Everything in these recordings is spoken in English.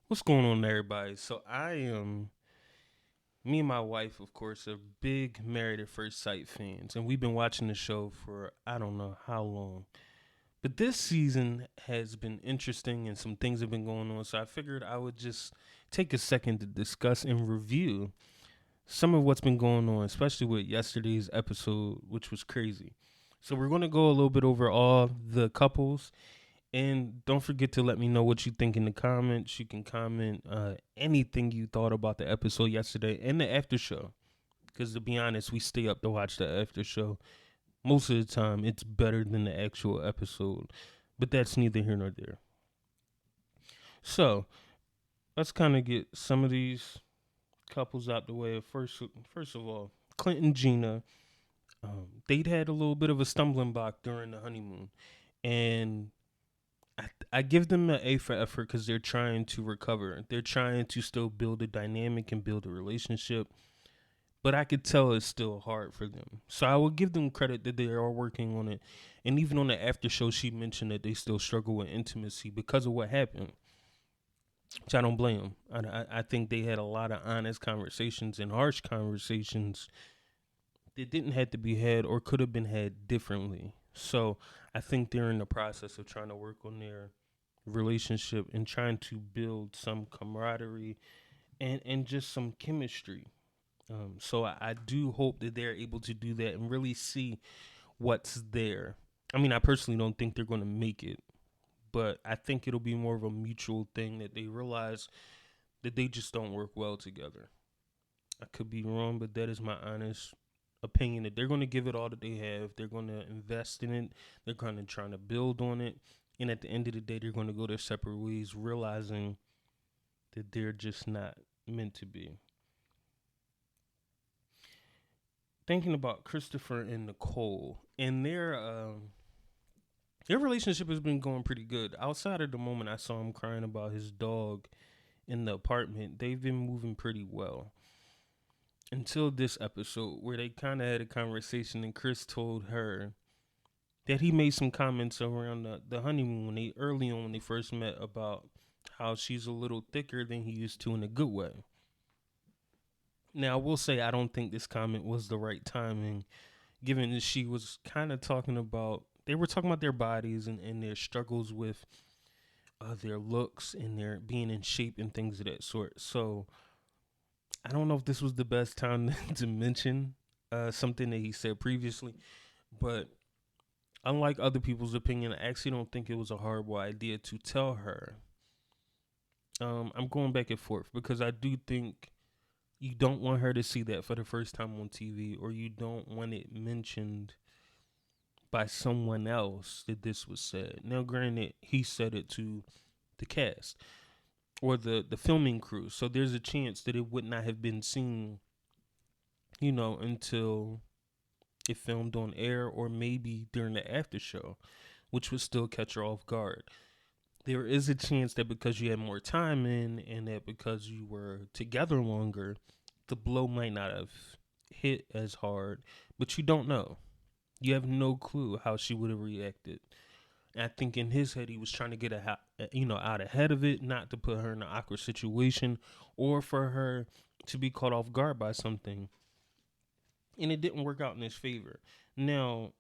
What's going on, everybody? Me and my wife, of course, are big Married at First Sight fans, and we've been watching the show for I don't know how long. But this season has been interesting, and some things have been going on, so I figured I would just take a second to discuss and review some of what's been going on, especially with yesterday's episode, which was crazy. So we're going to go a little bit over all the couples and don't forget to let me know what you think in the comments. You can comment anything you thought about the episode yesterday and the after show. Because to be honest, we stay up to watch the after show. Most of the time, it's better than the actual episode. But that's neither here nor there. So let's kind of get some of these couples out the way. First of all, Clint and Gina. They'd had a little bit of a stumbling block during the honeymoon, and I give them an A for effort because they're trying to recover. They're trying to still build a dynamic and build a relationship, but I could tell it's still hard for them. So I will give them credit that they are working on it. And even on the after show, she mentioned that they still struggle with intimacy because of what happened, which I don't blame them. I think they had a lot of honest conversations and harsh conversations that didn't have to be had or could have been had differently. So I think they're in the process of trying to work on their relationship and trying to build some camaraderie and just some chemistry. So I do hope that they're able to do that and really see what's there. I mean, I personally don't think they're going to make it, but I think it'll be more of a mutual thing that they realize that they just don't work well together. I could be wrong, but that is my honest opinion that they're going to give it all that they have. They're going to invest in it. They're going to try to build on it. And at the end of the day, they're going to go their separate ways, realizing that they're just not meant to be. Thinking about Christopher and Nicole, and their relationship has been going pretty good. Outside of the moment I saw him crying about his dog in the apartment, they've been moving pretty well. Until this episode, where they kind of had a conversation, and Chris told her that he made some comments around the honeymoon when they early on when they first met about how she's a little thicker than he used to in a good way. Now, I will say I don't think this comment was the right timing, given that she was kind of talking about they were talking about their bodies and their struggles with their looks and their being in shape and things of that sort. So I don't know if this was the best time to mention something that he said previously, but unlike other people's opinion, I actually don't think it was a horrible idea to tell her. I'm going back and forth because I do think you don't want her to see that for the first time on TV, or you don't want it mentioned by someone else that this was said. Now, granted, he said it to the cast or the filming crew, so there's a chance that it would not have been seen, until it filmed on air or maybe during the after show, which would still catch her off guard. There is a chance that because you had more time in and that because you were together longer, the blow might not have hit as hard, but you don't know. You have no clue how she would have reacted. And I think in his head he was trying to get out ahead of it, not to put her in an awkward situation or for her to be caught off guard by something. And it didn't work out in his favor. Now,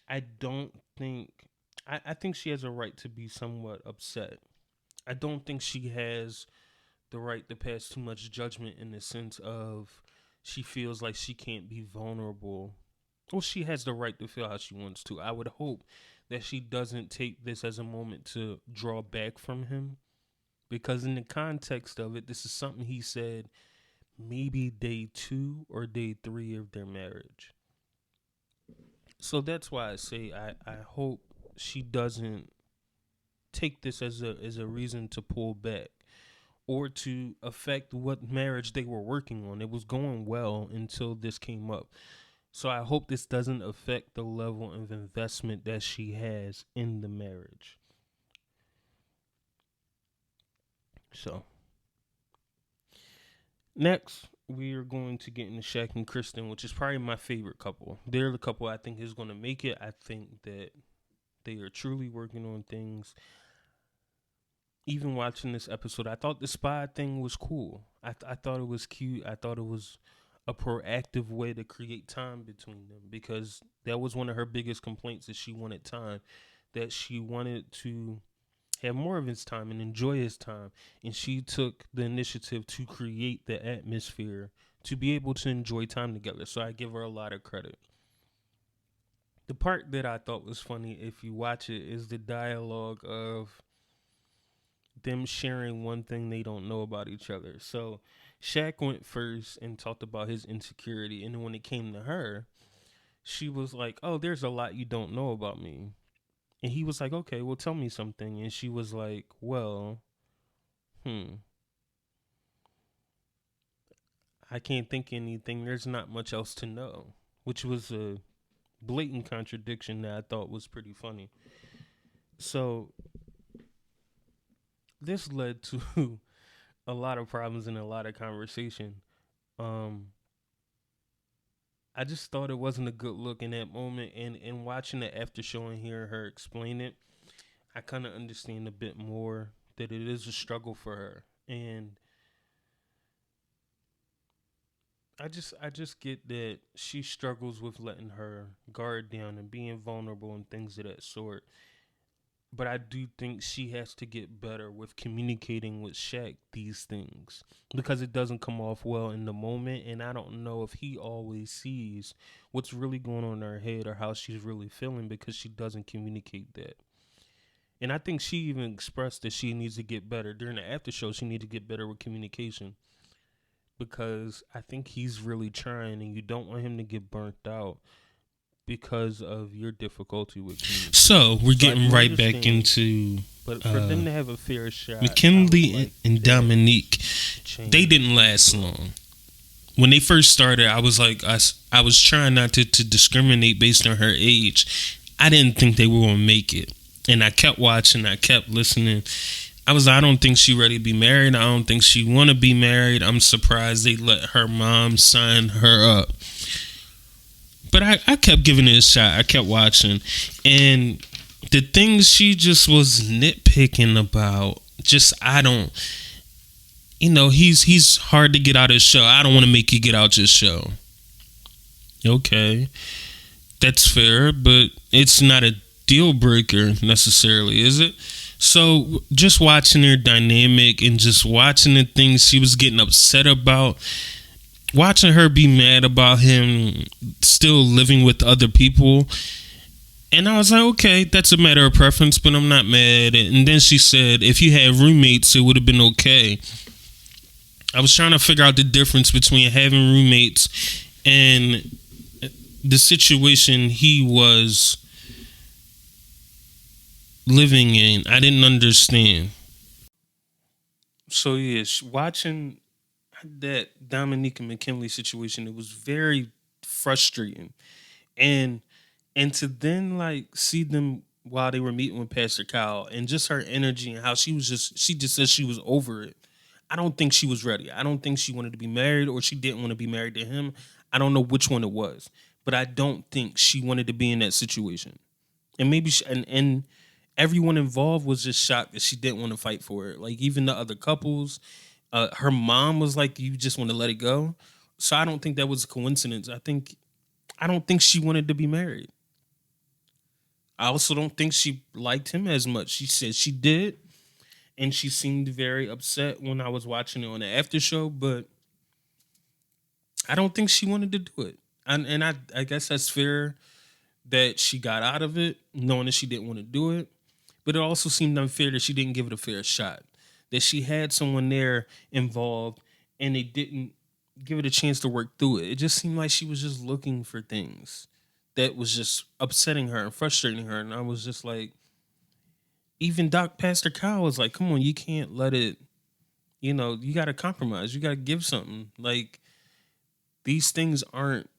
I don't think I think she has a right to be somewhat upset. I don't think she has the right to pass too much judgment in the sense of she feels like she can't be vulnerable. Well, she has the right to feel how she wants to. I would hope that she doesn't take this as a moment to draw back from him, because in the context of it, this is something he said maybe day 2 or day 3 of their marriage. So that's why I say I hope she doesn't take this as a reason to pull back or to affect what marriage they were working on. It was going well until this came up. So I hope this doesn't affect the level of investment that she has in the marriage. So next, we are going to get into Shaq and Kirsten, which is probably my favorite couple. They're the couple I think is going to make it. I think that they are truly working on things. even watching this episode, I thought the spy thing was cool. I thought it was cute. I thought it was a proactive way to create time between them, because that was one of her biggest complaints, that she wanted time, that she wanted to have more of his time and enjoy his time. And she took the initiative to create the atmosphere to be able to enjoy time together. So I give her a lot of credit. The part that I thought was funny, if you watch it, is the dialogue of them sharing one thing they don't know about each other. So Shaq went first and talked about his insecurity. And then when it came to her, she was like, "Oh, there's a lot you don't know about me." And he was like, "Okay, well, tell me something." And she was like, "Well, I can't think of anything. There's not much else to know," which was a blatant contradiction that I thought was pretty funny. So this led to a lot of problems and a lot of conversation. Um, I just thought it wasn't a good look in that moment, and watching the after show and hearing her explain it, I kind of understand a bit more that it is a struggle for her. And I just get that she struggles with letting her guard down and being vulnerable and things of that sort. But I do think she has to get better with communicating with Shaq these things, because it doesn't come off well in the moment, and I don't know if he always sees what's really going on in her head or how she's really feeling, because she doesn't communicate that. And I think she even expressed that she needs to get better during the after show. She needs to get better with communication, because I think he's really trying, and you don't want him to get burnt out because of your difficulty with communication. So we're getting right back into, but for them to have a fair shot, Mackinley like and Domynique, they didn't last long. When they first started, I was like, I was trying not to discriminate based on her age. I didn't think they were going to make it. And I kept watching, I kept listening. I was like, I don't think she ready to be married. I don't think she want to be married. I'm surprised they let her mom sign her up. But I kept giving it a shot. I kept watching. And the things she just was nitpicking about, just, I don't, he's hard to get out of his show. I don't want to make you get out your show. Okay. That's fair, but it's not a deal breaker necessarily, is it? So just watching their dynamic and just watching the things she was getting upset about, watching her be mad about him still living with other people. And I was like, okay, that's a matter of preference, but I'm not mad. And then she said, if you had roommates, it would have been okay. I was trying to figure out the difference between having roommates and the situation he was living in. I didn't understand. So yes, watching that Domynique and Mackinley situation, it was very frustrating. And to then like see them while they were meeting with Pastor Kyle, and just her energy and how she just said she was over it. I don't think she was ready. I don't think she wanted to be married, or she didn't want to be married to him. I don't know which one it was, but I don't think she wanted to be in that situation. And maybe and everyone involved was just shocked that she didn't want to fight for it. Like even the other couples, her mom was like, "You just want to let it go." So I don't think that was a coincidence. I don't think she wanted to be married. I also don't think she liked him as much. She said she did, and she seemed very upset when I was watching it on the after show, but I don't think she wanted to do it. And I guess that's fair that she got out of it knowing that she didn't want to do it. But it also seemed unfair that she didn't give it a fair shot. That she had someone there involved and they didn't give it a chance to work through it. It just seemed like she was just looking for things that was just upsetting her and frustrating her. And I was just like, even Pastor Kyle was like, come on, you can't let it, you got to compromise. You got to give something. Like, these things aren't,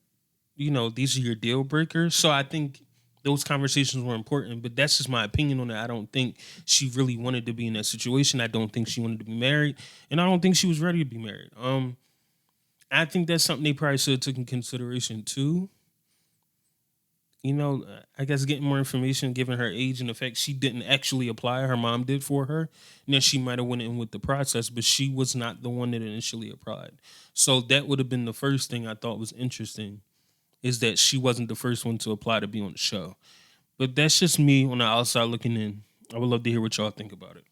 these are your deal breakers. So I think those conversations were important, but that's just my opinion on it. I don't think she really wanted to be in that situation. I don't think she wanted to be married, and I don't think she was ready to be married. I think that's something they probably should have took in consideration too. I guess getting more information, given her age and the fact she didn't actually apply, her mom did for her. And then she might have went in with the process, but she was not the one that initially applied. So that would have been the first thing I thought was interesting, is that she wasn't the first one to apply to be on the show. But that's just me on the outside looking in. I would love to hear what y'all think about it.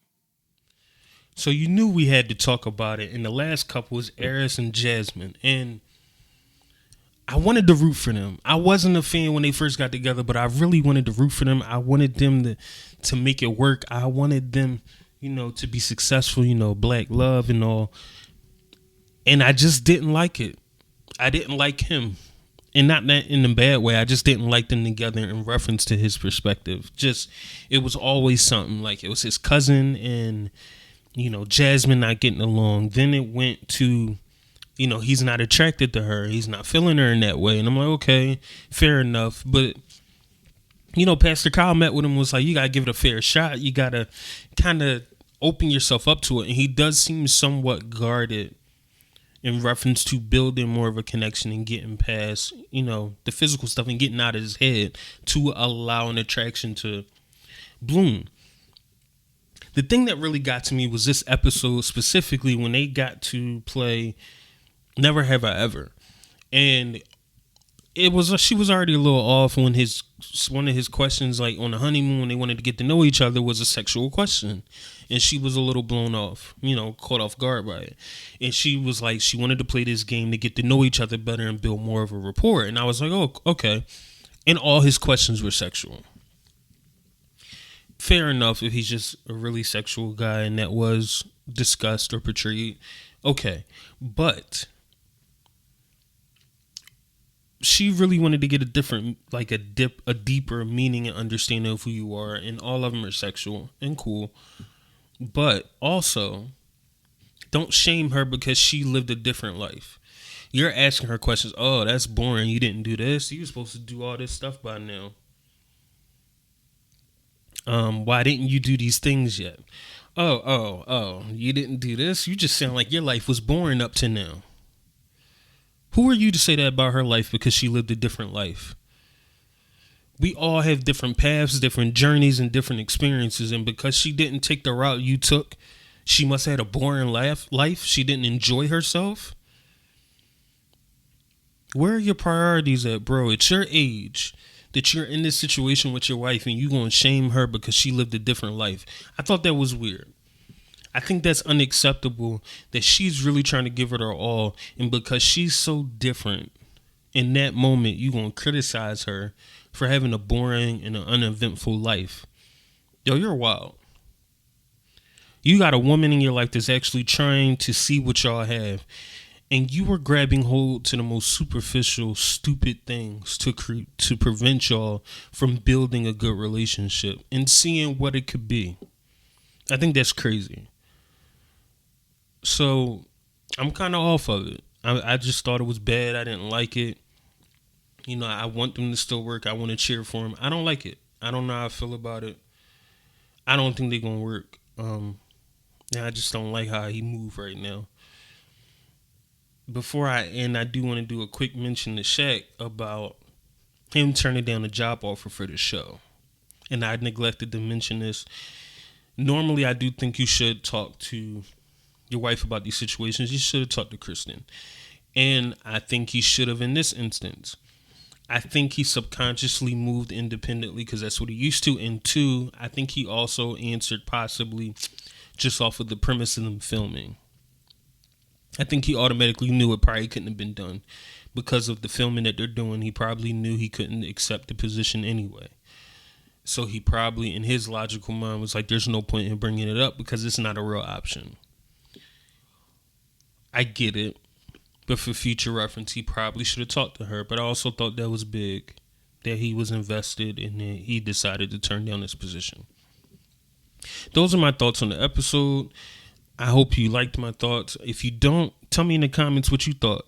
So you knew we had to talk about it. And the last couple was Airris and Jasmine. And I wanted to root for them. I wasn't a fan when they first got together, but I really wanted to root for them. I wanted them to make it work. I wanted them, to be successful, black love and all. And I just didn't like it. I didn't like him. And not that in a bad way. I just didn't like them together in reference to his perspective. Just, it was always something. Like, it was his cousin and, Jasmine not getting along. Then it went to, he's not attracted to her. He's not feeling her in that way. And I'm like, okay, fair enough. But, Pastor Kyle met with him, was like, you got to give it a fair shot. You got to kind of open yourself up to it. And he does seem somewhat guarded in reference to building more of a connection and getting past, the physical stuff and getting out of his head to allow an attraction to bloom. The thing that really got to me was this episode specifically when they got to play Never Have I Ever. And she was already a little off when one of his questions, like on the honeymoon when they wanted to get to know each other, was a sexual question. And she was a little blown off, caught off guard by it. And she was like, she wanted to play this game to get to know each other better and build more of a rapport. And I was like, oh, okay. And all his questions were sexual. Fair enough if he's just a really sexual guy and that was discussed or portrayed. Okay. But she really wanted to get a different, like a deeper meaning and understanding of who you are. And all of them are sexual and cool. But also, don't shame her because she lived a different life. You're asking her questions. Oh, that's boring. You didn't do this. You were supposed to do all this stuff by now. Why didn't you do these things yet? Oh, you didn't do this? You just sound like your life was boring up to now. Who are you to say that about her life because she lived a different life? We all have different paths, different journeys, and different experiences. And because she didn't take the route you took, she must have had a boring life. She didn't enjoy herself. Where are your priorities at, bro? It's your age that you're in this situation with your wife and you're going to shame her because she lived a different life. I thought that was weird. I think that's unacceptable that she's really trying to give it her all. And because she's so different in that moment, you're going to criticize her for having a boring and an uneventful life. Yo, you're wild. You got a woman in your life that's actually trying to see what y'all have. And you were grabbing hold to the most superficial, stupid things to prevent y'all from building a good relationship and seeing what it could be. I think that's crazy. So I'm kind of off of it. I just thought it was bad. I didn't like it. I want them to still work. I want to cheer for them. I don't like it. I don't know how I feel about it. I don't think they're going to work. I just don't like how he moved right now. Before I end, I do want to do a quick mention to Shaq about him turning down a job offer for the show. And I neglected to mention this. Normally, I do think you should talk to your wife about these situations. You should have talked to Kirsten. And I think he should have in this instance. I think he subconsciously moved independently because that's what he used to. And two, I think he also answered possibly just off of the premise of them filming. I think he automatically knew it probably couldn't have been done because of the filming that they're doing. He probably knew he couldn't accept the position anyway. So he probably, in his logical mind, was like, there's no point in bringing it up because it's not a real option. I get it. But for future reference, he probably should have talked to her. But I also thought that was big, that he was invested and that he decided to turn down this position. Those are my thoughts on the episode. I hope you liked my thoughts. If you don't, tell me in the comments what you thought.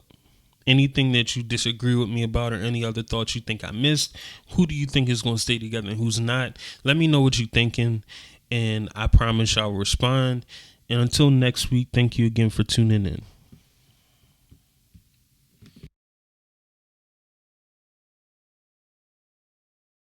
Anything that you disagree with me about or any other thoughts you think I missed. Who do you think is going to stay together and who's not? Let me know what you're thinking, and I promise I'll respond. And until next week, thank you again for tuning in.